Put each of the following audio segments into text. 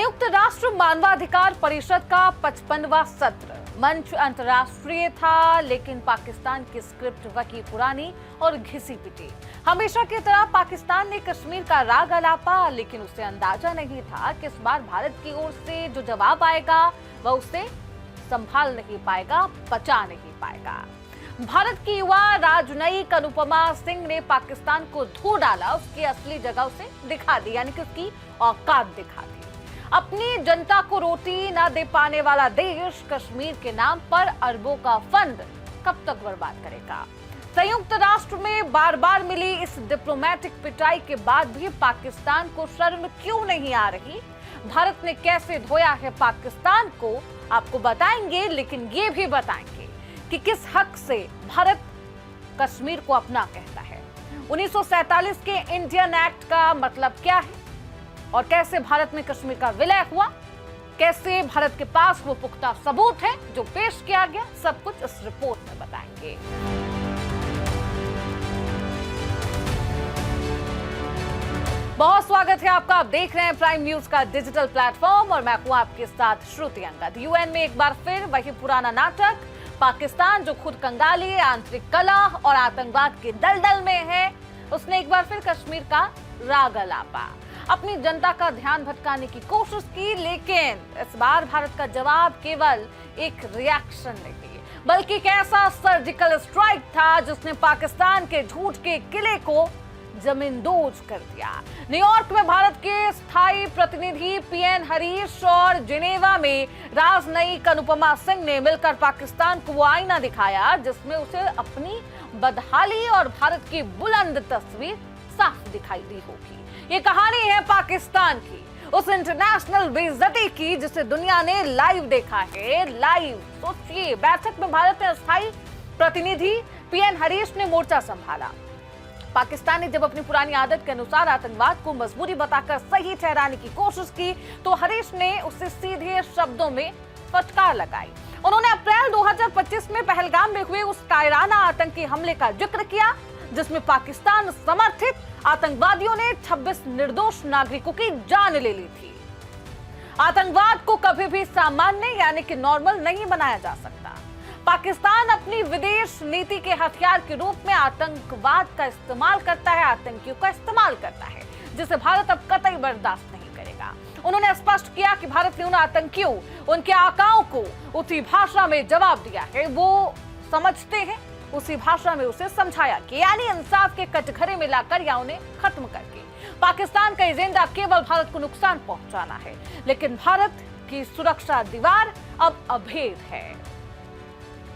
संयुक्त राष्ट्र मानवाधिकार परिषद का 55वां सत्र मंच अंतर्राष्ट्रीय था, लेकिन पाकिस्तान की स्क्रिप्ट वही पुरानी और घिसी पिटी। हमेशा की तरह पाकिस्तान ने कश्मीर का राग अलापा, लेकिन उसे अंदाजा नहीं था कि इस बार भारत की ओर से जो जवाब आएगा वह उसे संभाल नहीं पाएगा, बचा नहीं पाएगा। भारत की युवा राजनयिक अनुपमा सिंह ने पाकिस्तान को धो डाला, उसकी असली जगह उसे दिखा दी, यानी कि उसकी औकात दिखा दी। अपनी जनता को रोटी न दे पाने वाला देश कश्मीर के नाम पर अरबों का फंड कब तक बर्बाद करेगा? संयुक्त राष्ट्र में बार बार मिली इस डिप्लोमेटिक पिटाई के बाद भी पाकिस्तान को शर्म क्यों नहीं आ रही? भारत ने कैसे धोया है पाकिस्तान को, आपको बताएंगे, लेकिन ये भी बताएंगे कि किस हक से भारत कश्मीर को अपना कहता है। 1947 के इंडियन एक्ट का मतलब क्या है और कैसे भारत में कश्मीर का विलय हुआ, कैसे भारत के पास वो पुख्ता सबूत है जो पेश किया गया, सब कुछ इस रिपोर्ट में बताएंगे। बहुत स्वागत है आपका, आप देख रहे हैं प्राइम न्यूज का डिजिटल प्लेटफॉर्म और मैं हूं आपके साथ श्रुति अंगद। यूएन में एक बार फिर वही पुराना नाटक, पाकिस्तान जो खुद कंगाली, आंतरिक कलह और आतंकवाद के दलदल में है, उसने एक बार फिर कश्मीर का राग अलापा, अपनी जनता का ध्यान भटकाने की कोशिश की। लेकिन इस बार भारत का जवाब केवल एक रिएक्शन नहीं, बल्कि एक ऐसा सर्जिकल स्ट्राइक था जिसने पाकिस्तान के झूठ के किले को जमींदोज कर दिया। न्यूयॉर्क में भारत के स्थायी प्रतिनिधि पीएन हरीश और जिनेवा में राजनयिक अनुपमा सिंह ने मिलकर पाकिस्तान को वो आईना दिखाया जिसमें उसे अपनी बदहाली और भारत की बुलंद तस्वीर साफ दिखाई दी होगी। ये कहानी है पाकिस्तान की, उस इंटरनेशनल बेइज्जती की जिसे दुनिया ने लाइव देखा है। लाइव सोचिए, बैठक में भारत में स्थायी प्रतिनिधि पीएन हरीश ने मोर्चा संभाला। पाकिस्तान ने जब अपनी पुरानी आदत के अनुसार आतंकवाद को मजबूरी बताकर सही ठहराने की कोशिश की तो हरीश ने उससे सीधे शब्दों में फटकार लगाई। उन्होंने अप्रैल 2025 में पहलगाम में हुए उस कायराना आतंकी हमले का जिक्र किया जिसमें पाकिस्तान समर्थित आतंकवादियों ने 26 निर्दोष नागरिकों की जान ले ली थी। आतंकवाद को कभी भी सामान्य यानी कि नॉर्मल नहीं बनाया जा सकता। पाकिस्तान अपनी विदेश नीति के हथियार के रूप में आतंकवाद का इस्तेमाल करता है, आतंकियों का इस्तेमाल करता है, जिसे भारत अब कतई बर्दाश्त नहीं करेगा। उन्होंने स्पष्ट किया कि भारत ने उन आतंकियों, उनके आकाओं को उसी भाषा में जवाब दिया है वो समझते हैं, उसी भाषा में उसे समझाया कि यानी इंसाफ के कटघरे में लाकर या उन्हें खत्म करके। पाकिस्तान का एजेंडा केवल भारत को नुकसान पहुंचाना है, लेकिन भारत की सुरक्षा दीवार अब अभेद है।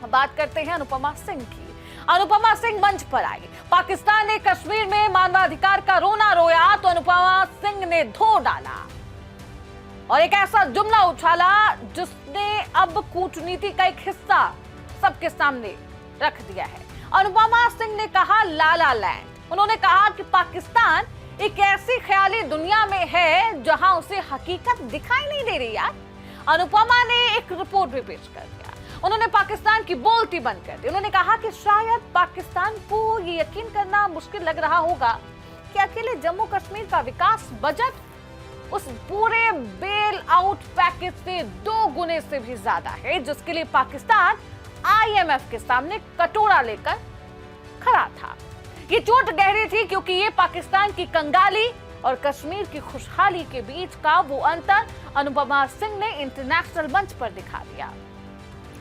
बात करते हैं अनुपमा सिंह की। अनुपमा सिंह मंच पर आई। पाकिस्तान ने कश्मीर में मानवाधिकार का रोना रोया तो अनुपमा सिंह ने धो डाला और एक ऐसा जुमला उछाला जिसने अब कूटनीति का एक हिस्सा सबके सामने रख दिया है। अनुपमा सिंह ने कहा लाला लैंड। उन्होंने कहा कि पाकिस्तान एक ऐसी ख्याली दुनिया में है जहां उसे हकीकत दिखाई नहीं दे रही। यार, अनुपमा ने एक रिपोर्ट भी पेश कर दिया। उन्होंने पाकिस्तान की बोलती बंद कर दी। उन्होंने कहा कि शायद पाकिस्तान को ये यकीन करना मुश्किल लग रहा होगा कि अकेले जम्मू कश्मीर का विकास बजट उस पूरे बेल आउट पैकेज से 2 गुने से भी ज्यादा है जिसके लिए पाकिस्तान आईएमएफ के सामने कटोरा लेकर खड़ा था। ये चोट गहरी थी क्योंकि ये पाकिस्तान की कंगाली और कश्मीर की खुशहाली के बीच का वो अंतर अनुपमा सिंह ने इंटरनेशनल मंच पर दिखा दिया।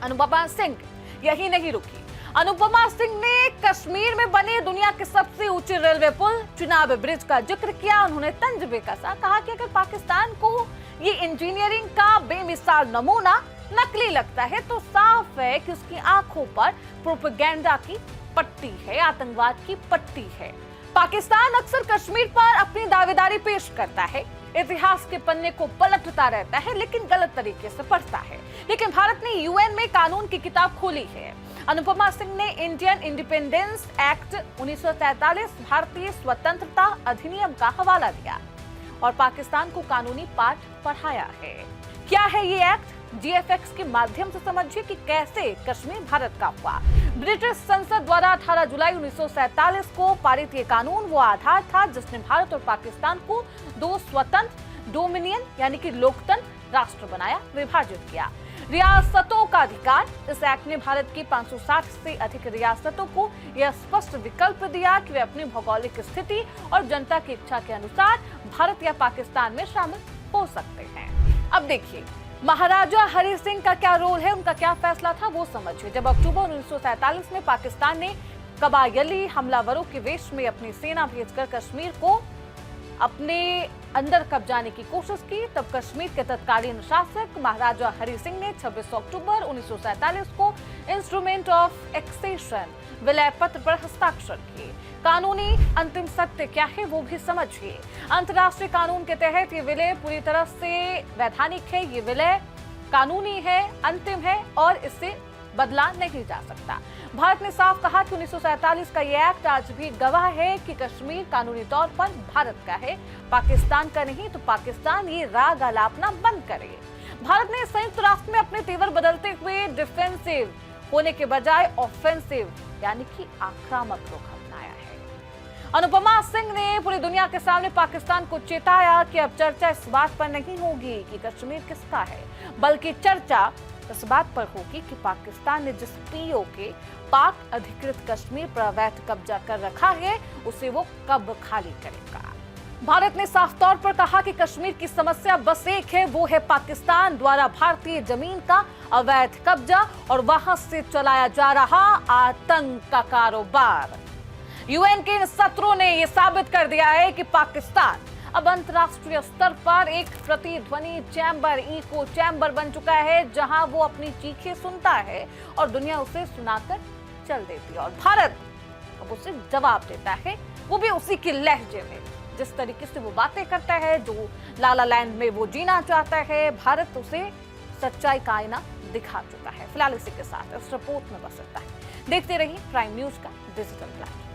अनुपमा सिंह यही नहीं रुकी। अनुपमा सिंह ने कश्मीर में बने दुनिया के सबसे ऊंचे रेलवे पुल चिनाब ब्रिज का जिक्र किया। उन्होंने तंज बेकसा कहा कि अगर पाकिस्तान को ये इंजीनियरिंग का बेमिसाल नमूना नकली लगता है तो साफ है कि उसकी आंखों पर प्रोपेगेंडा की पट्टी है, आतंकवाद की पट्टी है। पाकिस्तान अक्सर कश्मीर पर अपनी दावेदारी पेश करता है, इतिहास के पन्ने को पलटता रहता है, लेकिन गलत तरीके से पढ़ता है। लेकिन भारत ने यूएन में कानून की किताब खोली है। अनुपमा सिंह ने इंडियन इंडिपेंडेंस एक्ट 1947 भारतीय स्वतंत्रता अधिनियम का हवाला दिया और पाकिस्तान को कानूनी पाठ पढ़ाया है। क्या है ये एक्ट? जीएफएक्स के माध्यम से समझिए कि कैसे कश्मीर भारत का हुआ। ब्रिटिश संसद द्वारा 18 जुलाई 1947 को पारित ये कानून वो आधार था जिसने भारत और पाकिस्तान को 2 स्वतंत्र डोमिनियन यानी कि लोकतंत्र राष्ट्र बनाया, विभाजित किया। रियासतों का अधिकार, इस एक्ट ने भारत की 560 से अधिक रियासतों को यह स्पष्ट विकल्प दिया कि वे अपनी भौगोलिक स्थिति और जनता की इच्छा के अनुसार भारत या पाकिस्तान में शामिल हो सकते हैं। अब देखिए महाराजा हरि सिंह का क्या रोल है, उनका क्या फैसला था वो समझिए। जब अक्टूबर 1947 में पाकिस्तान ने कबायली हमलावरों के वेश में अपनी सेना भेजकर कश्मीर को अपने अंदर कब्जाने की कोशिश की, तब कश्मीर के तत्कालीन शासक महाराजा हरि सिंह ने 26 अक्टूबर 1947 को इंस्ट्रूमेंट ऑफ एक्सेशन विलय पत्र पर हस्ताक्षर किए। कानूनी अंतिम सत्य क्या है वो भी समझिए। अंतर्राष्ट्रीय कानून के तहत ये विलय पूरी तरह से वैधानिक है, ये विलय कानूनी है, अंतिम है और इससे बदला नहीं जा सकता। भारत ने साफ कहा कि 1947 का ये एक्ट आज भी गवाह है कि कश्मीर कानूनी तौर पर भारत का है, पाकिस्तान का नहीं। तो पाकिस्तान ये राग आलापना बंद करे। भारत ने संयुक्त राष्ट्र में अपने तेवर बदलते हुए डिफेंसिव होने के बजाय ऑफेंसिव यानी कि आक्रामक रुख अपनाया है। अनुपमा सिंह ने पूरी दुनिया के सामने पाकिस्तान को चेताया कि अब चर्चा इस बात पर नहीं होगी कि कश्मीर किसका है, बल्कि चर्चा इस बात पर होगी कि पाकिस्तान ने जिस पीओके पाक अधिकृत कश्मीर पर अवैध कब्जा कर रखा है उसे वो कब खाली करेगा। भारत ने साफ तौर पर कहा कि कश्मीर की समस्या बस एक है, वो है पाकिस्तान द्वारा भारतीय जमीन का अवैध कब्जा और वहां से चलाया जा रहा आतंक का कारोबार। यूएन के इन सत्रों ने यह साबित कर दिया है कि पाकिस्तान अब अंतर्राष्ट्रीय स्तर पर एक प्रतिध्वनि चैम्बर, इको चैम्बर बन चुका है, जहां वो अपनी चीखें सुनता है और दुनिया उसे सुनाकर चल देती है और भारत अब उसे जवाब देता है, वो भी उसी के लहजे में। जिस तरीके से वो बातें करता है, जो लाला लैंड में वो जीना चाहता है, भारत उसे सच्चाई का आईना दिखा चुका है। फिलहाल इसी के साथ इस रिपोर्ट में बस इतना है। देखते रहिए प्राइम न्यूज का डिजिटल प्लेटफॉर्म।